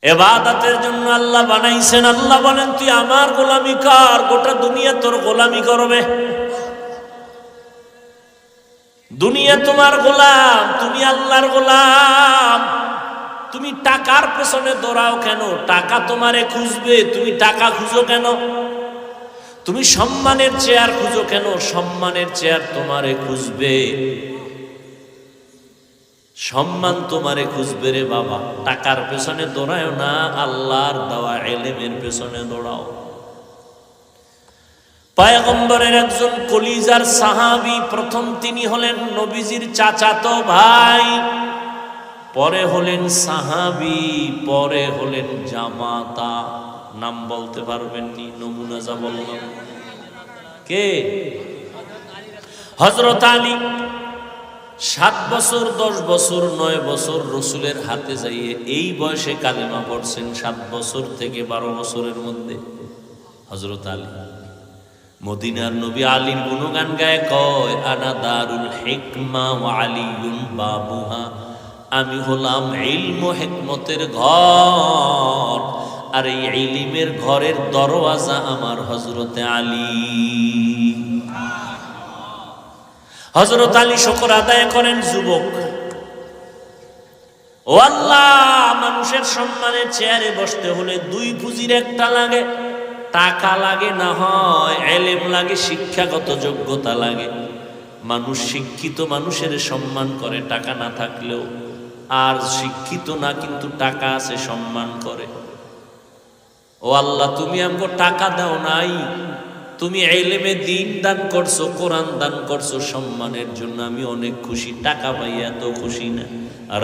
ইবাদতের জন্য আল্লাহ বানাইছেন। আল্লাহ বলেন তুই আমার গোলামি কর, গোটা দুনিয়া তোর গোলামি করবে। দুনিয়া তোমার গোলাম, তুমি আল্লাহর গোলাম। তুমি টাকার পেছনে দৌড়াও কেন? টাকা তোমারে খুঁজবে, তুমি টাকা খুঁজো কেন? তুমি সম্মানের চেয়ার খুঁজো কেন? সম্মানের চেয়ার তোমারে খুঁজবে, সম্মান তোমারে খুঁজবে রে বাবা। টাকার পেছনে দৌড়াও না, আল্লাহর দেওয়া ইলমের পেছনে দৌড়াও। পয়গম্বরের একজন কলিজার সাহাবী, প্রথম তিনি হলেন নবীজির চাচাতো ভাই, পরে হলেন সাহাবী, পরে হলেন জামাতা। নাম বলতে পারবেন নি? নমুনা যা বললাম। কে? হযরত আলী। 7 বছর, 10 বছর, 9 বছর রসুলের হাতে যাইয়ে এই বয়সে কালেমা পড়ছেন। 7 বছর থেকে 12 বছরের মধ্যে হযরত আলী। মদিনার নবী আলীর গুণগান গায়, কয় আনা দারুল হিকমা ওয়া আলিয়ুন বাবুহা। আমি হলাম ইলম ও হিকমতের ঘর, আর এই ইলমের ঘরের দরওয়াজা আমার হযরতে আলী। হযরত আলী শুকর আদায় করেন। যুবক, ও আল্লাহ, মানুষের সম্মানের চেয়ারে বসতে হলে 2 পুঁজির একটা লাগে। টাকা লাগে না, হয় ইলম লাগে, শিক্ষাগত যোগ্যতা লাগে। মানুষ শিক্ষিত মানুষের সম্মান করে টাকা না থাকলেও, আর শিক্ষিত না কিন্তু টাকা আছে সম্মান করে। ও আল্লাহ, তুমি আমাকে টাকা দাও নাই, তুমি ইলমে দ্বীন দান করছো, কোরআন দান করছো, সম্মানের জন্য আমি অনেক খুশি। টাকা পাইয়া তো খুশি না।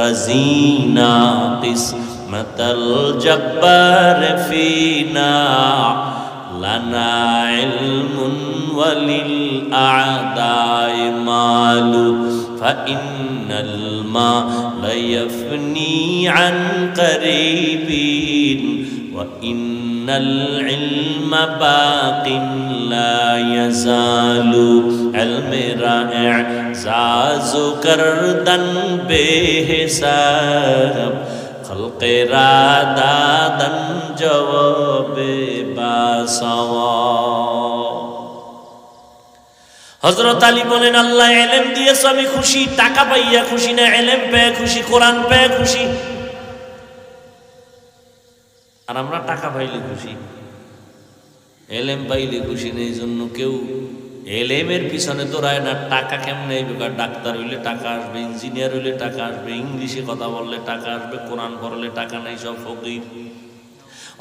রাজিনা কিসমাতাল জব্বার ফিনা লানা ইলমুন ওয়ালিল আ'দাই মালু ফাইন্নাল মালা ইয়াফনি আন করিবিন ওয়া ইন্নাল ইলমা বাকিন লা ইয়াজালু। ইলমেরা ইজাজু করদান বেহিসাব, খলকেরা দাদান জবাবে বাসাওয়াব। হযরত আলী বলেন, আল্লাহ ইলম দিয়েছ, আমি খুশি। টাকা পাইয়া খুশি না, ইলম পেয়ে খুশি, কোরআন পেয়ে খুশি। আর আমরা টাকা পাইলে খুশি, ইলম পাইলে খুশি নেই। জন্য কেউ ইলমের পিছনে দৌড়ায় না। টাকা কেমনে আইবে? ডাক্তার হইলে টাকা আসবে, ইঞ্জিনিয়ার হইলে টাকা আসবে, ইংলিশে কথা বললে টাকা আসবে, কোরআন পড়লে টাকা নাই, সব ফকির।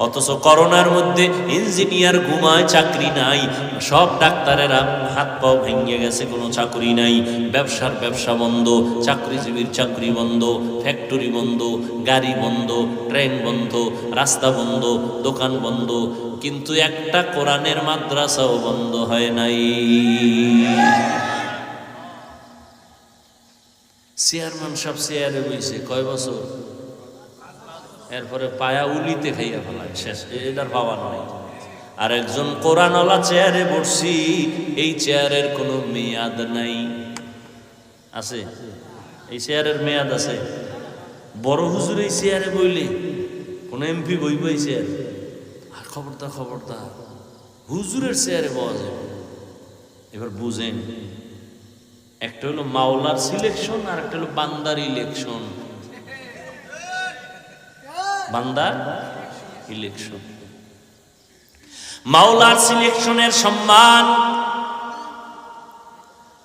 অথচ করোনার মধ্যে ইঞ্জিনিয়ার ঘুমায়, চাকরি নাই। সব ডাক্তারেরা হাত পাও ভেঙে গেছে, কোনো চাকরি নাই। ব্যবসার ব্যবসা বন্ধ, চাকরিজীবীর চাকরি বন্ধ, ফ্যাক্টরি বন্ধ, গাড়ি বন্ধ, ট্রেন বন্ধ, রাস্তা বন্ধ, দোকান বন্ধ। কিন্তু একটা কোরআনের মাদ্রাসাও বন্ধ হয় নাই। চেয়ারম্যান সব চেয়ারে বইছে কয় বছর, এরপরে পায়া উলিতে খাইয়া ফেলায়, শেষ, এটার পাওয়ার নাই। আর একজন কোরআনওয়ালা চেয়ারে বসছি, এই চেয়ারের কোনো মেয়াদ নাই। আছে? এই চেয়ারের মেয়াদ আছে? বড় হুজুর এই চেয়ারে বইলে কোন এমপি বইব এই চেয়ার? আর খবরদার, খবরদার, হুজুরের চেয়ারে বসা যাবে। এবার বুঝেন, একটা হলো মাওলার সিলেকশন, আর একটা হলো বান্দার ইলেকশন। বান্দার ইলেকশন, মাওলার সিলেকশনের সম্মান।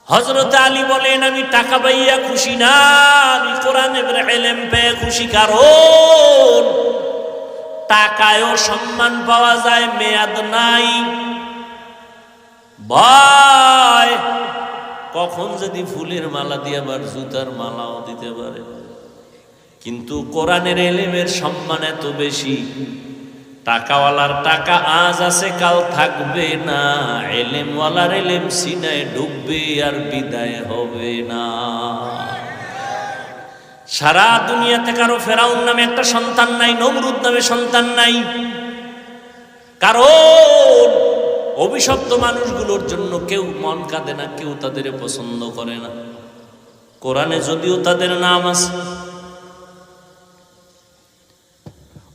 হযরত আলী বলেন, আমি টাকা পাইয়া খুশি না, আমি কোরআনের ইলম পেয়ে খুশি। কারণ টাকায়ও সম্মান পাওয়া যায়, মেয়াদ নাই। ভয় কখন যদি ফুলের মালা দিয়ে আবার জুতার মালাও দিতে পারে। কিন্তু কোরআনের ইলমের সম্মান এত বেশি। টাকাওয়ালার টাকা আজ আছে, কাল থাকবে না। ইলমওয়ালার ইলম সিনায় ডুববে আর বিদায় হবে না। সারা দুনিয়াতে কারো ফেরাউন নামে একটা সন্তান নাই, নমরুদ নামে সন্তান নাই। কারণ অভিশপ্ত মানুষগুলোর জন্য কেউ মন কাঁদে না, কেউ তাদের পছন্দ করে না। কোরআনে যদিও তাদের নাম আছে।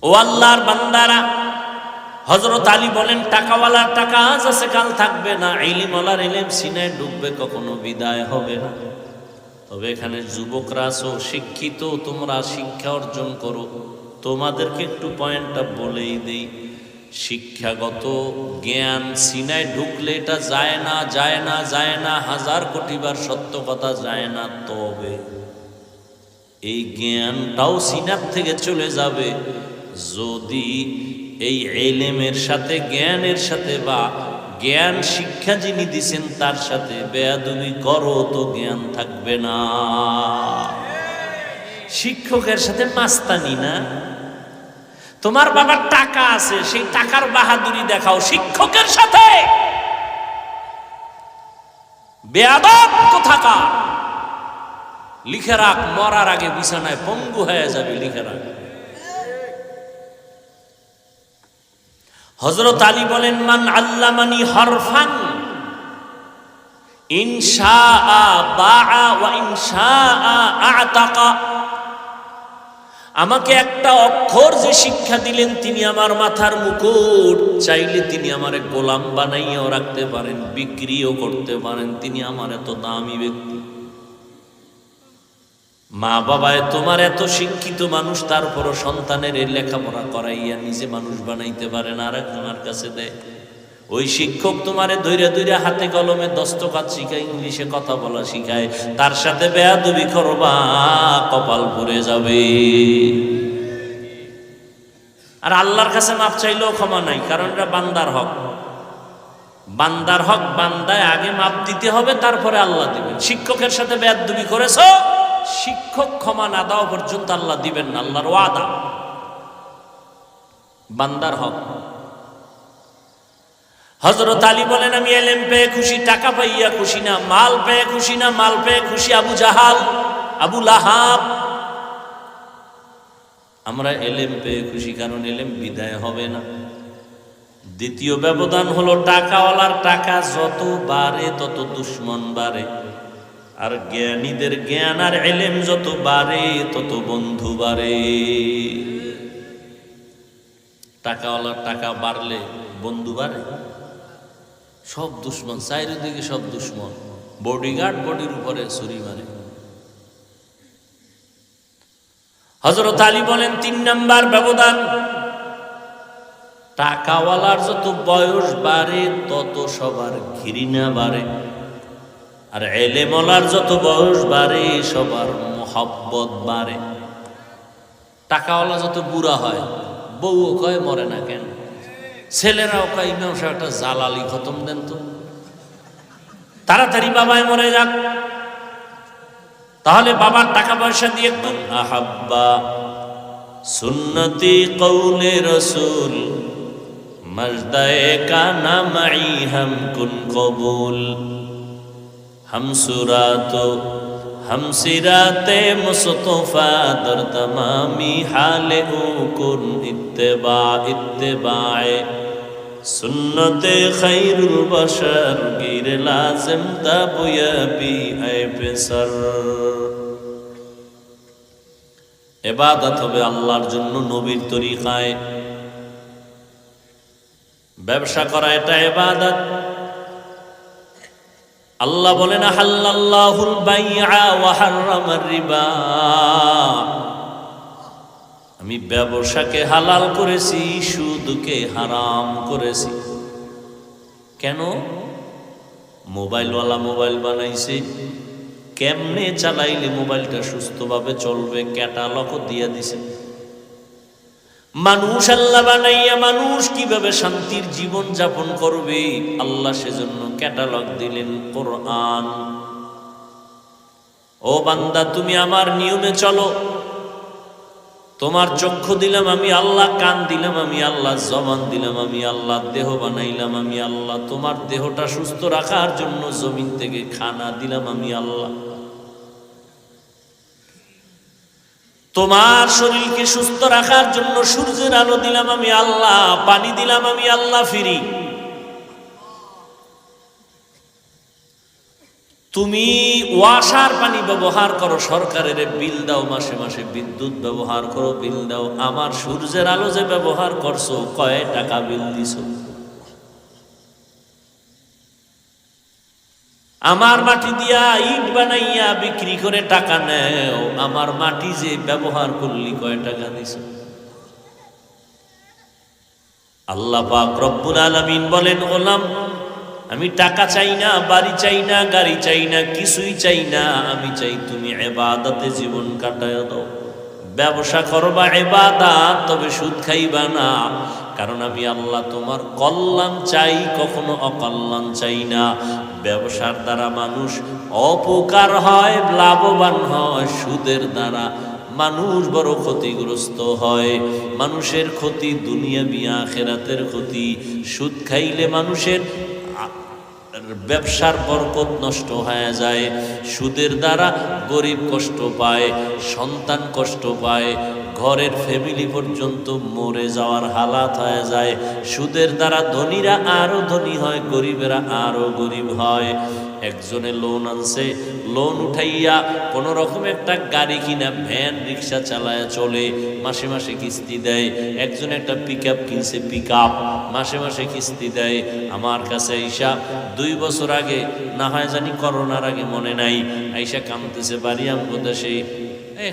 ও আল্লাহর বান্দারা, হযরত আলী বলেন টাকাওয়ালার টাকা আজ আছে কাল থাকবে না, ইলমওয়ালার ইলম সিনায় ডুববে কখনো বিদায় হবে না। তবে এখানে যুবকরা আছো, শিক্ষিত, তোমরা শিক্ষা অর্জন করো। তোমাদেরকে একটু পয়েন্টটা বলেই দেই, শিক্ষাগত জ্ঞান সিনায় ঢুকলে এটা যায় না, যায় না, যায় না, হাজার কোটিবার সত্য কথা যায় না। তবে এই জ্ঞানটাও সিনার থেকে চলে যাবে যদি এই ইলমের সাথে, জ্ঞানের সাথে, বা জ্ঞান শিক্ষা যিনি দিছেন তার সাথে বেয়াদবি করো, তো জ্ঞান থাকবে না। শিক্ষকের সাথে মাস্তানি না, তোমার বাবার টাকা আছে, সেই টাকার বাহাদুরি দেখাও, শিক্ষকের সাথে বেয়াদব কোথাকার। লিখে রাখ, মরার আগে বিছানায় পঙ্গু হয়ে যাবে, লিখে রাখ। হযরত আলী বলেন মান আল্লামানি হরফান ইনশাআ বাআ ওয়া ইনশাআ আ'তাকা, আমাকে একটা অক্ষর যে শিক্ষা দিলেন তিনি আমার মাথার মুকুট, চাইলে তিনি আমারে গোলাম বানাইয়াও রাখতে পারেন, বিক্রিও করতে পারেন, তিনি আমার এত দামি ব্যক্তি। মা বাবায় তোমার এত শিক্ষিত মানুষ, তারপরও সন্তানের এই লেখাপড়া করাইয়া নিজে মানুষ বানাইতে পারে না, আর একজনের কাছে দেয়। ওই শিক্ষক তোমারে ধৈর্য ধৈর্য হাতে কলমে দস্তখত শিখায়, ইংলিশে কথা বলা শিখায়, তার সাথে বেয়াদবি করবা, কপাল পুড়ে যাবে। আর আল্লাহর কাছে মাপ চাইলেও ক্ষমা নাই, কারণ এটা বান্দার হক। বান্দার হক বান্দায় আগে মাপ দিতে হবে, তারপরে আল্লাহ দিবেন। শিক্ষকের সাথে বেয়াদবি করেছো, শিক্ষক ক্ষমা না দেওয়া পর্যন্ত আল্লাহ দিবেন না, আল্লাহর ওয়াদা। বান্দার হক। হযরত আলী বলেন আমি ইলম পেয়ে খুশি, টাকা পাইয়া খুশি না, মাল পেয়ে খুশি না, মাল পেয়ে খুশি আবু জাহাল, আবু লাহাব। আমরা ইলম পেয়ে খুশি, কারণ ইলম বিদায় হবে না। দ্বিতীয় ব্যবধান হলো টাকাওয়ালার টাকা যত বাড়ে তত দুশ্মন বাড়ে, আর জ্ঞানীদের জ্ঞান আর ইলম যত বাড়ে তত বন্ধু বাড়ে। টাকাওয়ালার টাকা বাড়লে বন্ধু বাড়ে, সব দুশ্মন, চারিদিকে সব দুশ্মন, বডিগার্ড বডির উপরে ছুরি মারে। হযরত আলী বলেন ৩ নাম্বার ব্যবধান, টাকাওয়ালার যত বয়স বাড়ে তত সবার ঘৃণা বাড়ে, আর ইলমওয়ালার যত বয়স বাড়ে সবার মহব্বত বাড়ে। টাকাওয়ালা যত বুড়া হয়, বউও কয় মরে না কেন, ছেলেরাও কয় ইমাম সাহেব একটা জালালি খতম দেন তো, তাড়াতাড়ি বাবায় মরে যাক। তাহলে বাবার টাকা পয়সা দিয়ে একটু আহাব্বা সুন্নতি কৌলে রসুল মজদায়ে কানা মাই হাম কুন কবুল, हम सुरातो हम सिराते मुस्तफा दर तमामी हाले कुन इत्तिबा इत्तिबाए सुन्नते खैरुल बशर गिर लाजिम तबुया बी ऐ पेसर। इबादत হবে আল্লাহর জন্য নবীর তরিকায়, ব্যবসা করা এটা ইবাদত। আল্লাহ বলেন হাল্লাল্লাহুল বাইআ ওয়া হারামার রিবা, আমি ব্যবসাকে হালাল করেছি, সুদকে হারাম করেছি। কেন? মোবাইলওয়ালা মোবাইল বানাইছে, কেমনে চালাইলে মোবাইলটা সুস্থভাবে চলবে ক্যাটালগ দিয়ে দিছে। মানুষ আল্লাহ বানাইয়া মানুষ কিভাবে শান্তির জীবন যাপন করবে, আল্লাহ সেজন্য ক্যাটালগ দিলেন কোরআন। ও বান্দা, তুমি আমার নিয়মে চলো, তোমার চক্ষু দিলাম আমি আল্লাহ, কান দিলাম আমি আল্লাহ, জবান দিলাম আমি আল্লাহ, দেহ বানাইলাম আমি আল্লাহ, তোমার দেহটা সুস্থ রাখার জন্য জমিন থেকে খানা দিলাম আমি আল্লাহ, তোমার শরীরকে সুস্থ রাখার জন্য সূর্যের আলো দিলাম আমি আল্লাহ, পানি দিলাম আমি আল্লাহ ফিরি। তুমি ওয়াসার পানি ব্যবহার করো, সরকারের বিল দাও, মাসে মাসে বিদ্যুৎ ব্যবহার করো, বিল দাও। আমার সূর্যের আলো যে ব্যবহার করছো, কয় টাকা বিল দিছো? আমার মাটি দিয়া ইট বানাইয়া বিক্রি করে টাকা নেও, আমার মাটি যে ব্যবহার করলি কয় টাকা দিছো? আল্লাহ পাক রব্বুল আলামিন বলেন, গোলাম আমি টাকা চাই না, বাড়ি চাই না, গাড়ি চাই না, কিছুই চাই না। আমি চাই তুমি ইবাদতে জীবন কাটায় দাও। ব্যবসা করবা ইবাদত, তবে সুদ খাইবা না। কারণ আমি আল্লাহ তোমার কল্যাণ চাই, কখনো অকল্যাণ চাই না। ব্যবসার দ্বারা মানুষ অপকার হয়, লাভবান হয়। সুদের দ্বারা মানুষ বড় ক্ষতিগ্রস্ত হয়। মানুষের ক্ষতি দুনিয়াবি আখিরাতের ক্ষতি। সুদ খাইলে মানুষের ব্যবসার বরকত নষ্ট হয়ে যায়। সুদের দ্বারা গরিব কষ্ট পায়, সন্তান কষ্ট পায়, ঘরের ফ্যামিলি পর্যন্ত মরে যাওয়ার হালাত হয়ে যায়। সুদের দ্বারা ধনীরা আরো ধনী হয়, গরিবেরা আরো গরিব হয়। একজনে লোন আনছে, লোন উঠাইয়া কোনো রকম একটা গাড়ি কিনা, ভ্যান রিক্সা চালায় চলে, মাসে মাসে কিস্তি দেয়। একজন একটা পিকআপ কিনছে, পিকআপ মাসে মাসে কিস্তি দেয়। আমার কাছে আইসা 2 বছর আগে, না হয় জানি করোনার আগে মনে নাই, আইসা কাঁদতেছে। বাড়ি আমগো দেশে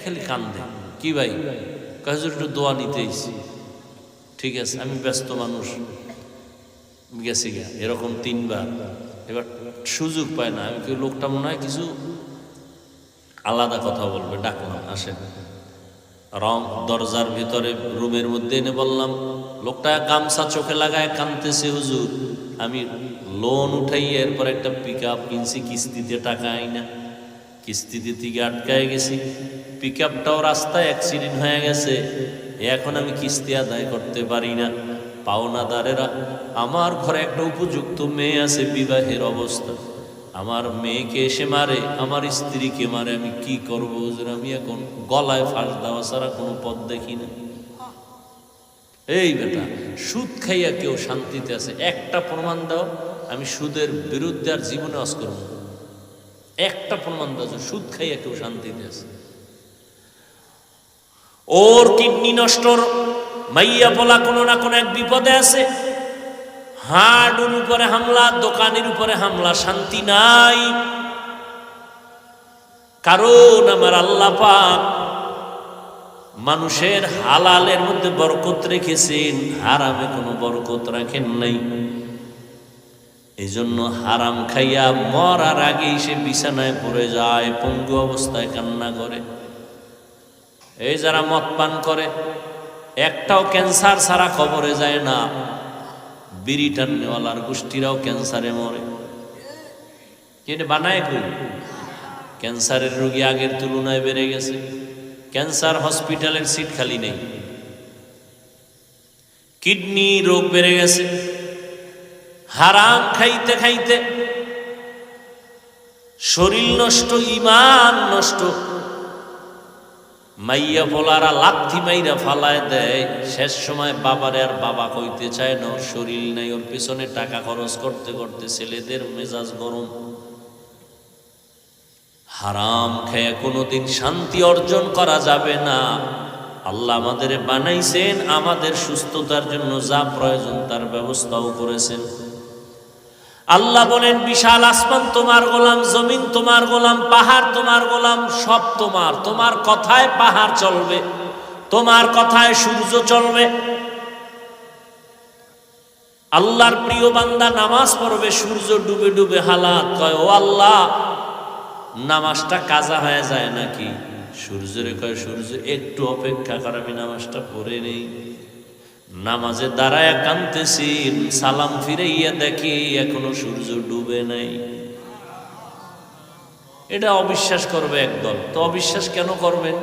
খালি কান্দে। কি ভাই? কাজুর একটু দোয়া নিতে আইছি। ঠিক আছে, আমি ব্যস্ত মানুষ, গেছি গা এরকম 3 বার। এবার সুযোগ পায় না। আমি কেউ লোকটা মনে হয় কিছু আলাদা কথা বলবে, ডাকলাম, আসেন। রং দরজার ভিতরে রুমের মধ্যে এনে বললাম, লোকটা গামছা চোখে লাগায় কাঁদতেছে, হুজুর আমি লোন উঠাইয়া এরপর একটা পিকআপ কিনছি, কিস্তিতে টাকা আইনা, কিস্তিতে থেকে আটকায় গেছি। পিকআপটাও রাস্তায় অ্যাক্সিডেন্ট হয়ে গেছে, এখন আমি কিস্তি আদায় করতে পারি না। পাওনাদারেরা, আমার ঘরে একটা উপযুক্ত মেয়ে আছে, বিবাহের অবস্থা, আমার মেয়েকে এসে মারে, আমার স্ত্রীকে মারে, আমি কি করব হুজুর? আমি এখন গলায় ফাঁস দেওয়া ছাড়া কোনো পথ দেখি না। এই বেটা, সুদ খাইয়া কেউ শান্তিতে আছে? একটা প্রমাণ দাও, আমি সুদের বিরুদ্ধে আর জীবনে আজ করব। একটা প্রমাণ দাও যে সুদ খাইয়া কেউ শান্তিতে আছে। ওর কিডনি নষ্টর মাইয়া বলা কোনো না কোনো এক বিপদে আছে। হাড়ের উপরে হামলা, দোকানের উপরে হামলা, শান্তি নাই। কারণ আমার আল্লাহ পাক মানুষের হালালের মধ্যে বরকত রেখেছেন, হারামে কোনো বরকত রাখেন নাই। এই জন্য হারাম খাইয়া মরার আগেই সে বিছানায় পড়ে যায়, পঙ্গু অবস্থায় কান্না করে। এই যারা মদ পান করে, একটাও ক্যান্সার ছাড়া কবরে যায় না। বিড়ি টাননেওয়ালার গোষ্ঠীরাও ক্যান্সারে মরে। এটা বানায় কই? ক্যান্সারের রোগী আগের তুলনায় বেড়ে গেছে। ক্যান্সার হসপিটালের সিট খালি নেই। কিডনি রোগ বেড়ে গেছে। হারাম খাইতে খাইতে শরীর নষ্ট, ঈমান নষ্ট। মাইয়া পোলারা লাথি মাইরা ফালায় দেয়। শেষ সময় বাবারে আর বাবা কইতে চায় না, ওর শরীর নাই। ওর পেছনে টাকা খরচ করতে করতে ছেলেদের মেজাজ গরম। হারাম খেয়ে কোনোদিন শান্তি অর্জন করা যাবে না। আল্লাহ আমাদের বানাইছেন, আমাদের সুস্থতার জন্য যা প্রয়োজন তার ব্যবস্থাও করেছেন। আল্লাহ বলেন, বিশাল আসমান তোমার গোলাম, জমিন তোমার গোলাম, পাহাড় তোমার গোলাম, সব তোমার। তোমার কথায় পাহাড় চলবে, তোমার কথায় সূর্য চলবে। আল্লাহর প্রিয় বান্দা নামাজ পড়বে, সূর্য ডুবে ডুবে হালাত কয়, ও আল্লাহ নামাজটা কাজা হয়ে যায় নাকি? সূর্যরে কয়, সূর্য একটু অপেক্ষা কর, আমি নামাজটা পড়ে নেই। নামাজে দাঁড়ায় কাঁদতেছি, সালাম ফিরাইয়া দেখি এখনো সূর্য ডুবে নাই। এটা অবিশ্বাস করবে একদল। তো অবিশ্বাস কেন করবেন?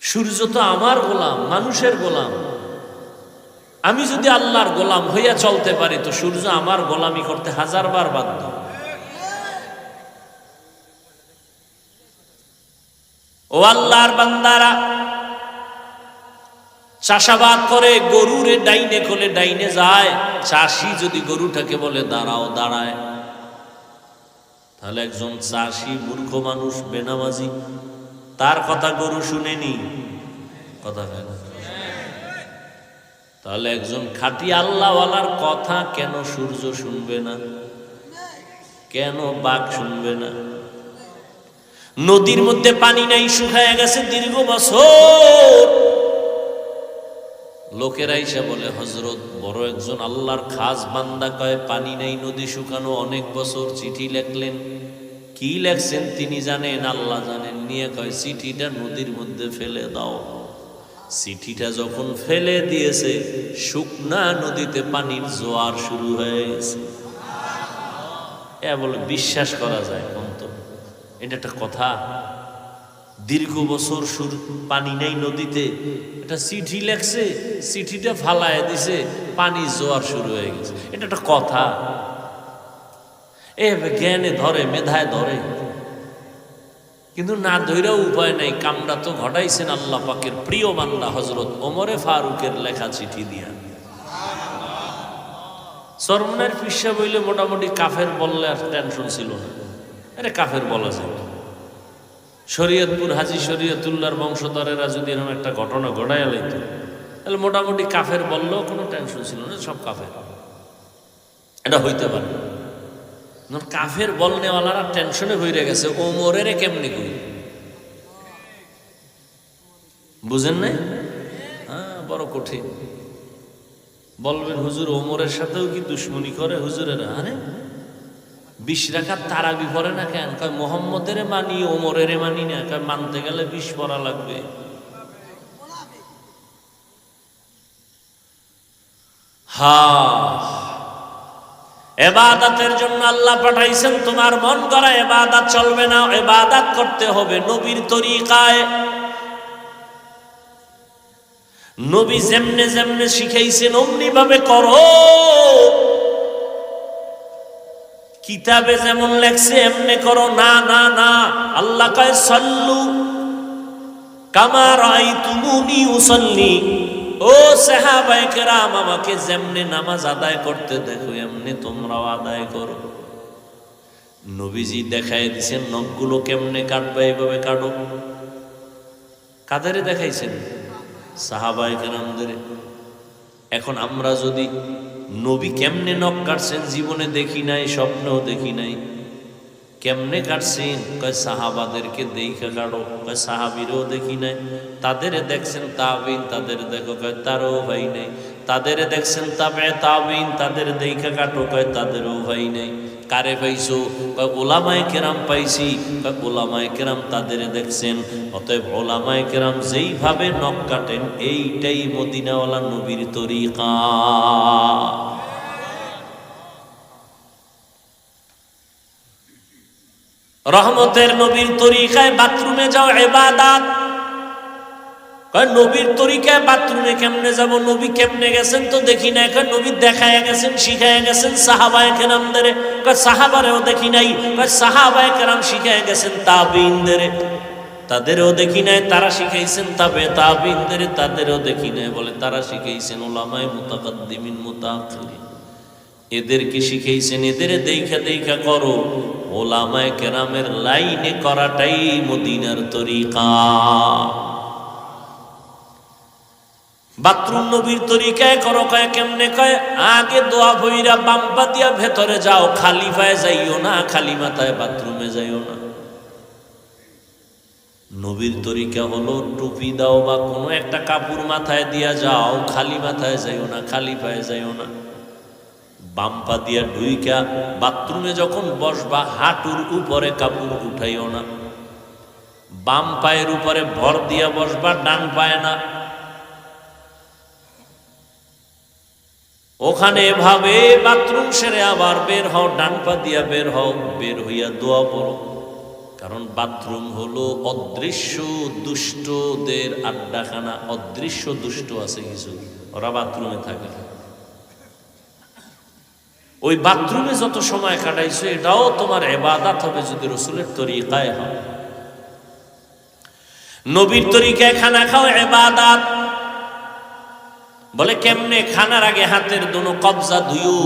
সূর্য তো আমার গোলাম, মানুষের গোলাম। আমি যদি আল্লাহর গোলাম হইয়া চলতে পারি, তো সূর্য আমার গোলামি করতে 1000 বার বাধ্য। ও আল্লাহর বান্দারা, চাষাবাদ করে, গরুরে ডাইনে খোলে ডাইনে যায়। চাষি যদি গরুটাকে বলে দাঁড়াও, দাঁড়ায়। তাহলে একজন চাষি মূর্খ মানুষ বেনামাজি, তার কথা গরু শুনেনি, কথা হয় না। তাহলে একজন খাঁটি আল্লাহওয়ালার কথা কেন সূর্য শুনবে না, কেন বাঘ শুনবে না? নদীর মধ্যে পানি নাই, শুকায় গেছে দীর্ঘ বছর। লোকেরা এসে বলে, হযরত বড় একজন আল্লাহর খাস বান্দা, কয় পানি নাই, নদী শুকানো অনেক বছর, চিঠি লিখলেন। কি লেখছেন তিনি জানেন, আল্লাহ জানেন। নিয়ে কয় চিঠিটা নদীর মধ্যে ফেলে দাও। চিঠিটা যখন ফেলে দিয়েছে, শুকনা নদীতে পানির জোয়ার শুরু হয়ে গেছে। এ বলে বিশ্বাস করা যায় কোন? তো এটা একটা কথা? দীর্ঘ বছর পানি নেই নদীতে, এটা চিঠি লেখছে, চিঠিটা ফালায় দিছে, পানি জোয়ার শুরু হয়ে গেছে, এটা একটা কথা? এ জ্ঞানে ধরে, মেধায় ধরে, কিন্তু না ধৈরেও উপায় নাই। কামটা তো ঘটাইছেন আল্লাহ পাকের প্রিয় বান্দা হযরত ওমরে ফারুকের লেখা চিঠি দিয়া। সরমনের পিসা বইলে মোটামুটি কাফের বললে আর টেনশন ছিল না, আরে কাফের বলা যায়। শরীয়তপুর হাজী শরীয়তুল্লাহর বংশধরেরা যদি এরকম একটা ঘটনা ঘটাইয়া লাইত, তাহলে মোটামুটি কাফের বললেও কোনো টেনশন ছিল না, সব কাফের, এটা হইতে পারে। কাফের বলনেওয়ালারা টেনশনে হয়ে গেছে, ওমরের কেমনি কই, বুঝেন নাই? হ্যাঁ, বড় কঠিন। বলবেন হুজুর ওমরের সাথেও কি দুশ্মনী করে হুজুরেরা? আরে 20 রাকাত তারাবি পড়ে না কেন? কয় মোহাম্মদের মানি, ওমরের মানি না। কয় মানতে গেলে 20 পড়া লাগবে। ইবাদতের জন্য আল্লাহ পাঠাইছেন, তোমার মন করা ইবাদত চলবে না, ইবাদত করতে হবে নবীর তরিকায়। নবী যেমনে যেমনে শিখাইছেন অমনি ভাবে করো। কিতাবে যেমন লেখছে এমনি করো না, না না। আল্লাহ কয় সাল্লু কামা রাআইতুমুনি উসাল্লি। ও সাহাবায়ে কেরাম, আমাকে যেমনে নামাজ আদায় করতে দেখো এমনি তোমরাও আদায় করো। নবীজি দেখাই দিয়েছেন নখগুলো কেমনে কাটবে, এইভাবে কাটো। কাদেরে দেখাইছেন? সাহাবায়ে কেরামদের। এখন আমরা যদি নবী কেমনে নখ কাটছেন জীবনে দেখি নাই, স্বপ্নেও দেখি নাই, কেমনে কাটছেন? কয় সাহাবাদেরকে দেখা কাটো। কয় সাহাবীরও দেখি নাই। তাদেরে দেখছেন তাবিন, তাদের দেখো। কয় তারও ভাই নাই। তাদেরে দেখছেন তাবে তাবিন, তাদের দেখা কাটো। কয় তাদেরও ভাই নাই। কারে পাইছো? কয় ওলামায়ে কেরাম পাইছি। কয় ওলামায়ে কেরাম তাদেরে দেখছেন। অতএব ওলামায়ে কেরাম যেইভাবে নখ কাটেন এইটাই মদিনাওয়ালা নবীর তরিকা। রহমতের নবীর তরিকায় বাথরুমে যাও ইবাদত। কয় নবীর তরিকায় বাথরুমে কেমনে যাব? নবী কেমনে গেছেন তো দেখি না। কয় নবী দেখায় গেছেন, শিখায় গেছেন সাহাবায়ে কেরামদের। কয় সাহাবারেও দেখি নাই। কয় সাহাবায়ে কেরাম শিখায় গেছেন তাবিইনদের, তাদেরও দেখি নাই। তারা শিখাইছেন তাবে তাবিইনদের, তাদেরও দেখি নাই। বলে তারা শিখাইছেন উলামায়ে মুতাকাদ্দিমিন মুতাআখিরিন, এদেরকে শিখাইছেন, এদের দেখা দেখা করো। ওলামায়ে কেরামের লাইনে করাটাই মদিনার তরিকা। বাথরুম নবীর তরিকায় করো। কয় কেমনে? কয় আগে দোয়া ভইরা বাম পা দিয়া ভেতরে যাও, খালি পায়ে যাইও না, খালি মাথায় বাথরুমে যাইও না। নবীর তরিকা হলো টুপি দাও বা কোনো একটা কাপড় মাথায় দিয়া যাও, খালি মাথায় যাইও না, খালি পায়ে যাইও না। বাম পা দিয়া ঢুইকা বাথরুমে যখন বসবা হাঁটুর উপরে কাপড় উঠাইও না। বাম পায়ের উপরে ভর দিয়া বসবা, ডান পায়ে না। ওখানে এভাবে বাথরুম সেরে আবার বের হও, ডান পা দিয়া বের হও, বের হইয়া দোয়া পড়ো। কারণ বাথরুম হলো অদৃশ্য দুষ্টদের আড্ডাখানা। অদৃশ্য দুষ্ট আছে কিছু, ওরা বাথরুমে থাকে। ওই বাথরুমে যত সময় কাটাইছো এটাও তোমার ইবাদত হবে যদি রাসূলের তরিকায় হয়। নবীর তরিকায় খানা খাও ইবাদত। বলে কেমনে? খানার আগে হাতের দুনো কবজা ধুইও,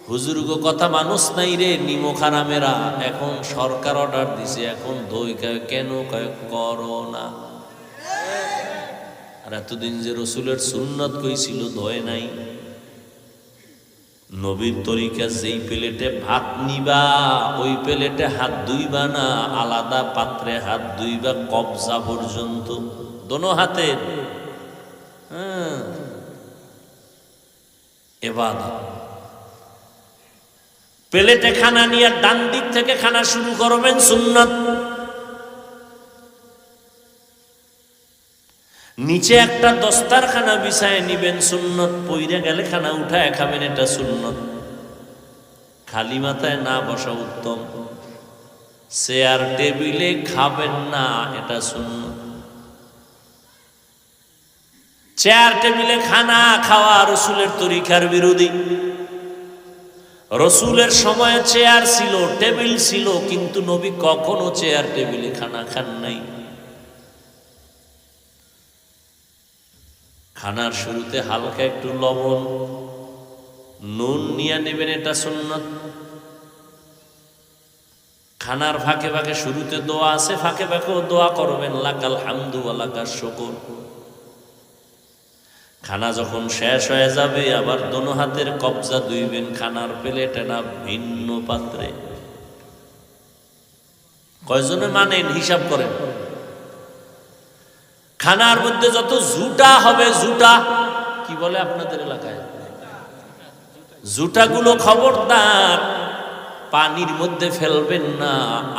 হুজুর গো কথা মানুষ নাই রে, নিমো খারামেরা এখন সরকার অর্ডার দিছে, এখন দই খায় কেন, কয় করো না। আর এতদিন যে রসুলের সুন্নত কইছিল দয় নাই। নবীর তরিকা যেই প্লেটে ভাত নিবা ওই প্লেটে হাত ধুইবা না, আলাদা পাত্রে হাত ধুইবা কবজা পর্যন্ত, দোনো হাতে। ইবাদত। প্লেটে খানা নিয়ে ডান দিক থেকে খানা শুরু করবেন, সুন্নত। নিচে একটা দস্তারখানা বিছায় নিবেন, সুন্নত। পইরা গেলে খানা উঠায় খাবেন, এটা সুন্নত। খালি মাথায় না বসা উত্তম। চেয়ার টেবিলে খাবেন না, এটা সুন্নত। চেয়ার টেবিলে খানা খাওয়া রসুলের তরিকার বিরোধী। রসুলের সময় চেয়ার ছিল, টেবিল ছিল, কিন্তু নবী কখনো চেয়ার টেবিলে খানা খান নাই। খানার শুরুতে হালকা একটু লবণ নুন নিয়ে নেবেন, এটা সুন্নত। খানার ফাঁকে ফাঁকে শুরুতে দোয়া আছে, ফাঁকে ফাঁকেও দোয়া করবেন, লাকাল হামদু ওয়া লাকাশ শুকর। খানা যখন শেষ হয়ে যাবে আবার দোনো হাতের কবজা ধুইবেন, খানার প্লেটে না ভিন্ন পাত্রে। কয়জনে মানেন হিসাব করেন। খানার মধ্যে যত জুটা হবে, জুটা কি বলে আপনাদের এলাকায়, জুটাগুলো খবরদার পানির মধ্যে ফেলবেন না।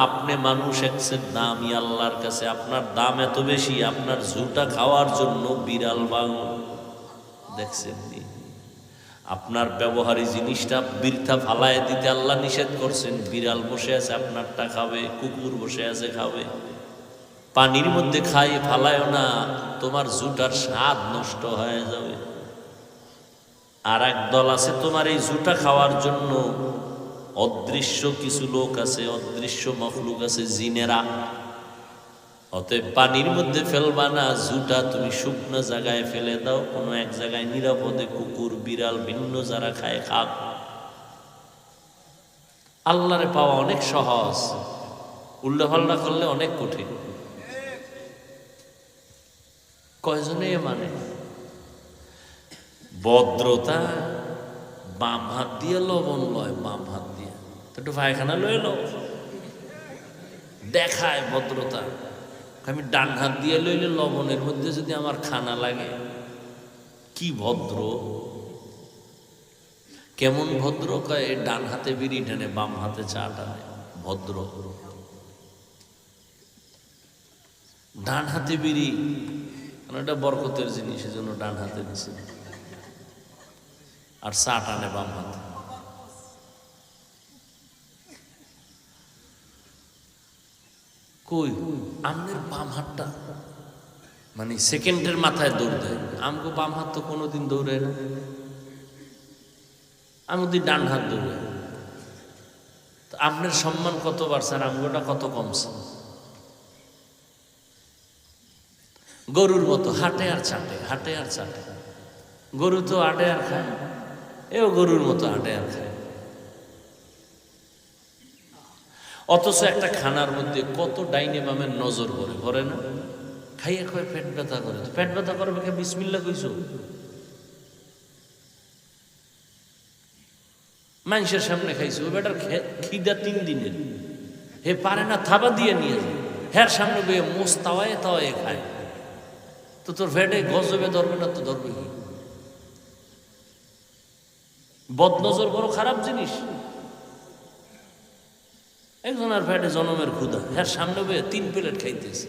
আপনি মানুষ একসের দামি আল্লাহর কাছে, আপনার দাম এত বেশি, আপনার জুটা খাওয়ার জন্য বিড়াল বাঙল দেখছেন। আপনার ব্যবহারী জিনিসটা বৃথা ফালায় দিতে আল্লাহ নিষেধ করছেন। বিড়াল বসে আছে আপনারটা খাবে, কুকুর বসে আছে খাবে। পানির মধ্যে খাই ফালায় না, তোমার জুটার স্বাদ নষ্ট হয়ে যাবে। আর এক দল আছে তোমার এই জুটা খাওয়ার জন্য, অদৃশ্য কিছু লোক আছে, অদৃশ্য মখলুক আছে, জিনেরা। অতএব পানির মধ্যে ফেলবা না, জুটা তুমি শুকনো জায়গায় ফেলে দাও, কোনো এক জায়গায় নিরাপদে, কুকুর বিড়াল ভিন্ন যারা খায় খাক। আল্লাহরে পাওয়া অনেক সহজ, উল্টাপাল্টা করলে অনেক কঠিন। কয়জনে মানে ভদ্রতা, বাম হাত দিয়ে লবণ লয়, বাম হাত দিয়ে একটু পায়খানা লয়ে লো, দেখায় ভদ্রতা। আমি ডান হাত দিয়ে লইলে লবণের মধ্যে যদি আমার খানা লাগে, কি ভদ্র, কেমন ভদ্র। কয় ডান হাতে বিড়ি টানে, বাম হাতে চা টানে, ভদ্র। ডান হাতে বিড়ি, এটা বরকতের জিনিস, এজন্য ডান হাতে দিছে। আর চা টানে বাম হাতে। কই আমনের বাম হাতটা মানে সেকেন্ডের মাথায় দৌড় দেয়। আমগো বাম হাত তো কোনোদিন দৌড়ায় না, আমি ডান হাত দৌড়াই। তো আপনার সম্মান কত বাড়ছে আর আমগোটা কত কমছে। গরুর মতো হাঁটে আর চাটে, হাঁটে আর চাটে। গরু তো হাঁটে আর খায়, এও গরুর মতো হাঁটে আর খায়। অথচ একটা খানার মধ্যে কত ডাইনে বামের নজর পড়ে, পড়ে না? খাইয়ে কয় পেট ব্যথা করে, পেট ব্যথা করবে কে? বিসমিল্লাহ কইছো। মানুষের সামনে খাইছো, ওই বেটার খিদা 3 দিনের, হে পারে না থাবা দিয়ে নিয়ে যায়, হ্যার সামনে বইয়ে মোষ তাওয়ায় তাওয়ায় খায়। তো তোর ফেটে গজবে ধরবে না তো ধরবে কি? বদনজর বড় খারাপ জিনিস। একজন আর ফেটে জনমের ক্ষুধা, হ্যাঁ সামনে বইয়ে 3 প্লেট খাইতেছে,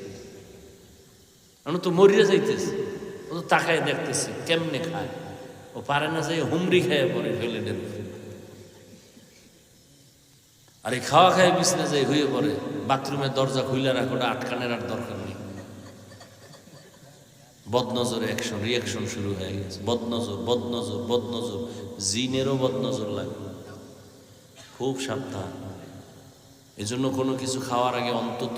আমি তো মরিয়া যাইতেছে, ও তো তাকায় দেখতেছে কেমনে খায়। ও পারে না যাই হুমড়ি খায় পরে ফেলে দেবে। আর এই খাওয়া খায় বিছনা যাই হয়ে পড়ে, বাথরুমের দরজা খুলে রাখ, ওটা আটকানের আর দরকার নেই। বদনজর অ্যাকশন রিয়াকশন শুরু হয়ে গেছে। বদনজর বদনজর বদনজর, জিনেরও বদনজর লাগে। খুব সাবধান। এজন্য কোনো কিছু খাওয়ার আগে অন্তত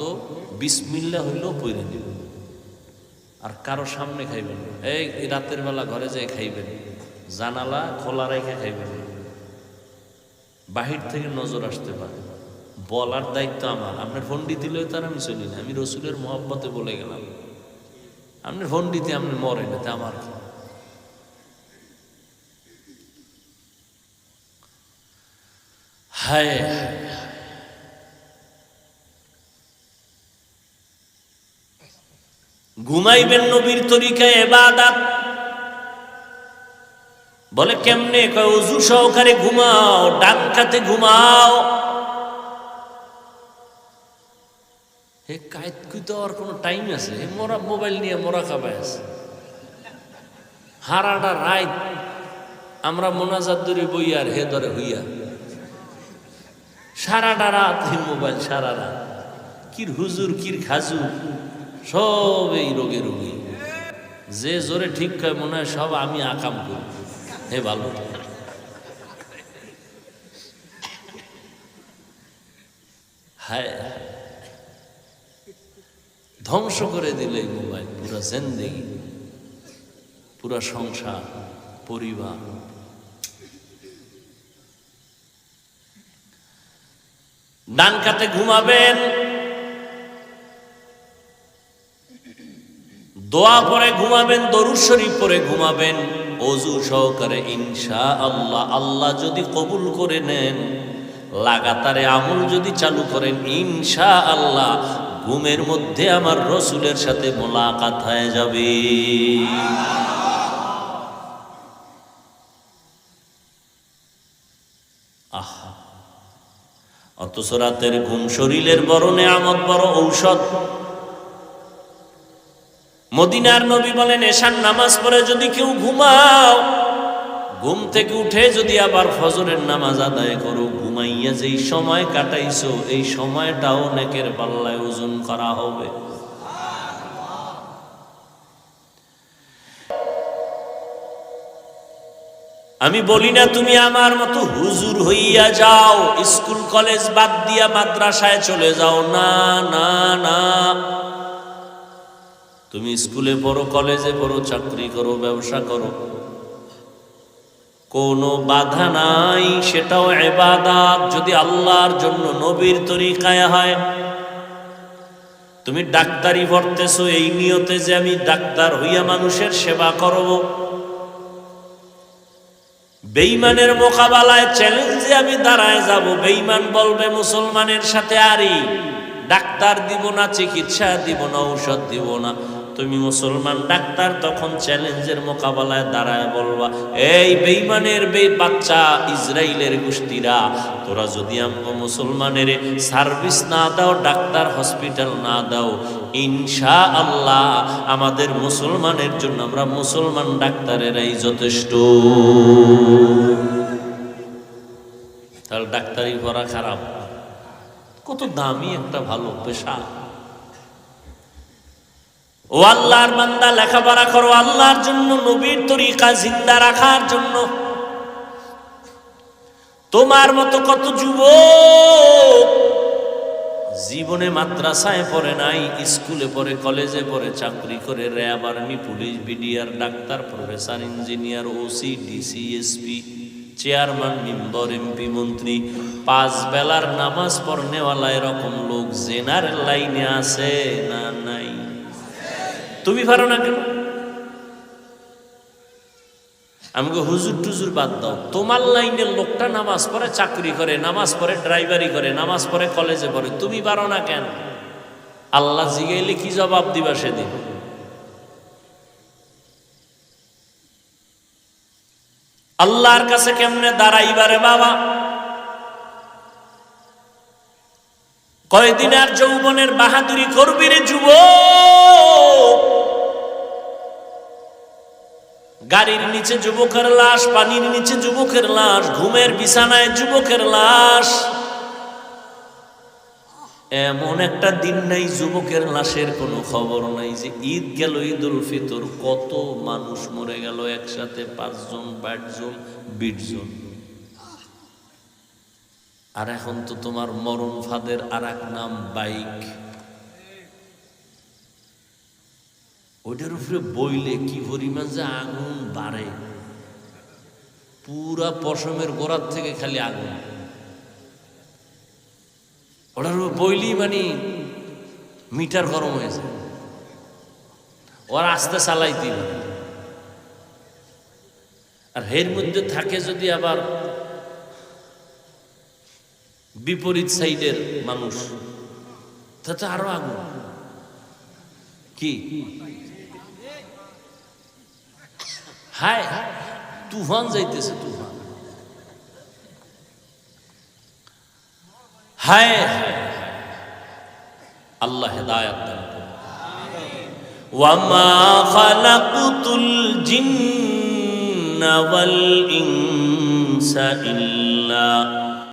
বিসমিল্লাহ হইলেও পড়ে নেবেন। আর কারো সামনে খাইবেন, এই রাতের বেলা ঘরে যাই খাইবেন, জানালা খোলা রেখে খাইবেন। বাহির থেকে নজর আসতে পারে, বলার দায়িত্ব আমার। আপনার ফোন দিলেও তার আমি চলি না, আমি রসুলের মহব্বতে বলে গেলাম। আপনার ফোন দিতে আপনি মরেন, এতে আমার কি? হায় ঘুমাইবেন নবীর তরিকায় ইবাদত। বলে কেমনে? কয় ওযু সহকারে ঘুমাও, ডান কাতে ঘুমাও। হে কায়েত কুইতে আর কোনো টাইম আছে? মোরা মোবাইল নিয়ে মোরা খাবাই আছে। হারাটা রাত আমরা মোনাজাত ধরে বই আর হে ধরে হইয়া সারাটা রাত মোবাইল, সারা রাত। কির হুজুর কির খাজু, সব এই রোগে রোগী। যে জোরে ঠিক কয় মনে হয় সব আমি আকাম করি। হে ভালো, হায় ধ্বংস করে দিলে মোবাইল পুরা জিন্দেগি, পুরা সংসার, পরিবার। ডান কাতে ঘুমাবেন, দোয়া পরে ঘুমাবেন, দরুদ শরীফ পরে ঘুমাবেন, ওযু সহকারে ইনশাআল্লাহ। আল্লাহ যদি কবুল করে নেন, লাগাতারে আমল যদি চালু করেন, ইনশাআল্লাহ ঘুমের মধ্যে আমার রসুলের সাথে মোলাকাত হয়ে যাবে। আহা, অথচ রাতের ঘুম শরীরের বড় নেয়ামত, বড় ঔষধ। মদিনার নবী বলেন, এশার নামাজ পড়ে যদি কেউ ঘুমাও, ঘুম থেকে উঠে যদি আবার ফজরের নামাজ আদায় করো, ঘুমাইয়া যেই সময় কাটাইছো এই সময়টাও নেকের পাল্লায় ওজন করা হবে। আমি বলি না তুমি আমার মতো হুজুর হইয়া যাও, স্কুল কলেজ বাদ দিয়া মাদ্রাসায় চলে যাও, না না না। তুমি স্কুলে পড়ো, কলেজে পড়ো, চাকরি করো, ব্যবসা করো, কোনো বাধা নাই, সেটাও ইবাদত যদি আল্লাহর জন্য নবীর তরিকায় হয়। তুমি ডাক্তারি পড়তেছো এই নিয়তে যে আমি ডাক্তার হইয়া মানুষের সেবা করব, বেঈমানের মোকাবেলায় চ্যালেঞ্জে আমি দাঁড়ায় যাব। বেঈমান বলবে মুসলমানের সাথে আরি, ডাক্তার দিব না, চিকিৎসা দিব না, ঔষধ দিব না। তুমি মুসলমান ডাক্তার, তখন চ্যালেঞ্জের মোকাবেলায় দাঁড়ায় বলবা, এই বেঈমানের বাচ্চা ইসরায়েলের গোষ্ঠীরা, তোরা যদি আমরা মুসলমানের সার্ভিস না দাও, ডাক্তার হসপিটাল না দাও, ইনশাআল্লাহ আমাদের মুসলমানের জন্য আমরা মুসলমান ডাক্তারেরাই যথেষ্ট। তাহলে ডাক্তারি পড়া খারাপ? কত দামি একটা ভালো পেশা। ও আল্লাহর বান্দা, লেখাপড়া করো আল্লাহর জন্য, নবীর তরিকা জিন্দা রাখার জন্য। তোমার মতো কত যুবক জীবনে মাদ্রাসায় পড়ে নাই, স্কুলে পড়ে, কলেজে পড়ে, চাকরি করে, RAB, army, police, BDR, doctor, professor, engineer, OC, DC, SP, chairman, member, MP, মন্ত্রী, 5 বেলার নামাজ পড়নেওয়ালা এরকম লোক জেনারেল লাইনে আছে না নাই? তুমি পারো না কেন? আমাকে হুজুর টুজুর বাদ দাও, তোমার লাইনের লোকটা নামাজ পড়ে, চাকরি করে, নামাজ পড়ে, ড্রাইভারি করে, নামাজ পড়ে, কলেজে পড়ে, তুমি পারো না কেন? আল্লাহ জিগাইলে কি জবাব দিবা সেদিন? আল্লাহর কাছে কেমনে দাঁড়াইবারে বাবা? কয়দিন আর যৌবনের বাহাদুরি করবি রে যুবক? গাড়ির নিচে যুবকের লাশ, পানির নিচে যুবকের লাশ, ঘুমের বিছানায় যুবকের লাশ। এমন একটা দিন নাই যুবকের লাশের কোনো খবর নাই। যে ঈদ গেল, ঈদুল ফিতর, কত মানুষ মরে গেল একসাথে, 5 জন, 8 জন, 20 জন। আর এখন তো তোমার মরণ ফাঁদের আর এক নাম বাইক। ওইটার উপরে বইলে কি পরিমাণ যে আগুন বাড়ে, পুরা পশমের গোড়ার থেকে খালি আগুন। ওটার বইলি মানে মিটার গরম হয়েছে, ওরা আস্তে চালাইতে পারে। আর এর মধ্যে থাকে যদি আবার বিপরীত সাইডের মানুষ, তাতে আরো আগুন। কি হায়, তুফান যাইতেছে, তুফান। হায় আল্লাহ হেদায়েত দান করুন। ওয়ামা খালাকুতুল জিন্না ওয়াল ইনসা ইল্লা